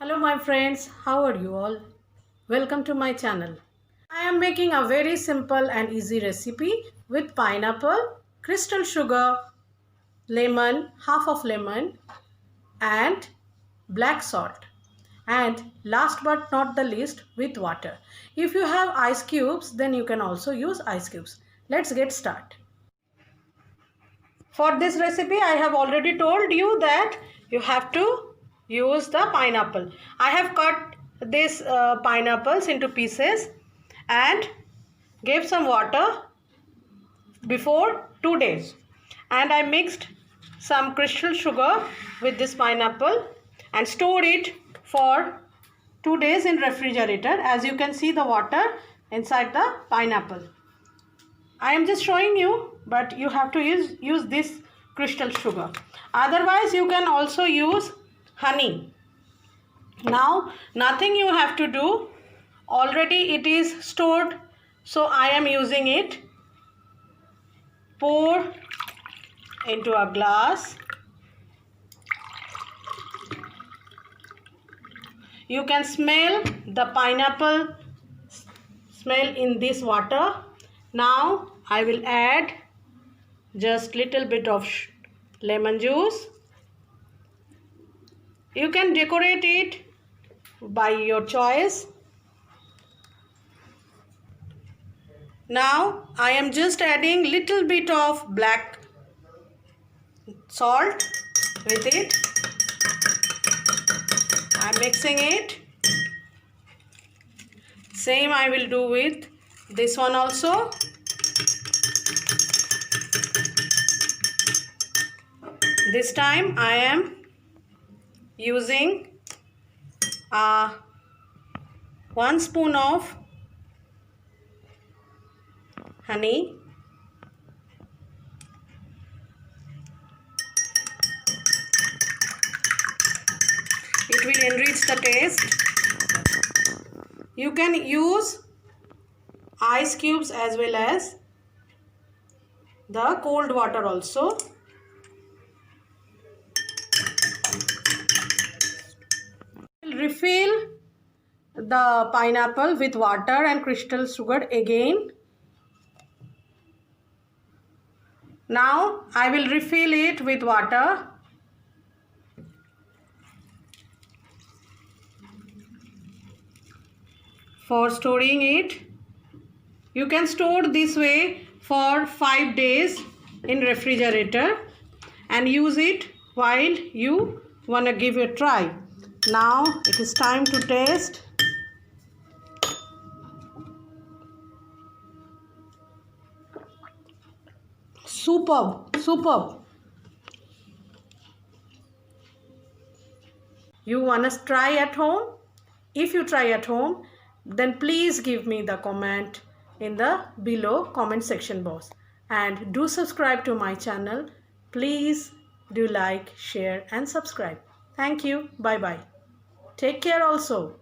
Hello my friends, how are you all? Welcome to my channel. I am making a very simple and easy recipe with pineapple, crystal sugar, lemon, half of lemon and black salt. And last but not the least, with water. If you have ice cubes, then you can also use ice cubes. Let's get started. For this recipe, I have already told you that you have to use the pineapple. I have cut these pineapples into pieces and gave some water before 2 days. And I mixed some crystal sugar with this pineapple and stored it for 2 days in refrigerator. As you can see the water inside the pineapple. I am just showing you, but you have to use this crystal sugar. Otherwise, you can also use honey. Now, nothing you have to do. Already it is stored, so I am using it. Pour into a glass. You can smell the pineapple smell in this water. Now I will add just little bit of lemon juice. You can decorate it by your choice. Now I am just adding little bit of black salt with it. I am mixing it. Same I will do with this one also. This time I am using 1 spoon of honey. It will enrich the taste. You can use ice cubes as well as the cold water also. Refill the pineapple with water and crystal sugar again. Now I will refill it with water. For storing it, you can store this way for 5 days in refrigerator and use it while you want to give it a try. Now it is time to taste. Superb, superb. You want to try at home? If you try at home, then please give me the comment in the below comment section box. And do subscribe to my channel. Please do like, share and subscribe. Thank you. Bye bye. Take care also.